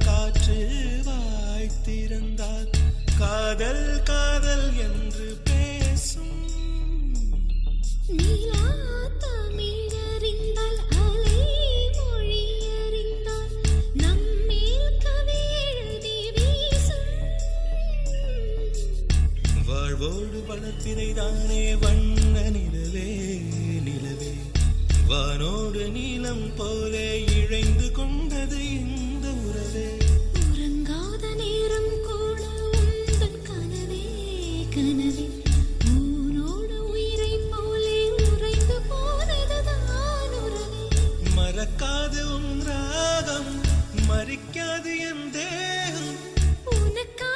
காற்று வாய்த்திருந்தால் காதல் காதல் என்று பேசும். நீலா தமிழறிந்தால் அலை மொழியறிந்தால் நம்மேல் கவி எழுதி வீசும். வாழ்வோடு வளர்த்திரைதானே வண்ண நிலவே நிலவே, வானோடு நீலம் போலே இழைந்து கொண்டது இந்த உறவே. உறங்காத நேரம் கூட உந்தன் கனவே கனவே, ஊனோடு உயிரை போலே உறைந்து போனதுதான் உறவே. மறக்காது உன் ராகம், மறிக்காது என் தேகம், உனக்கா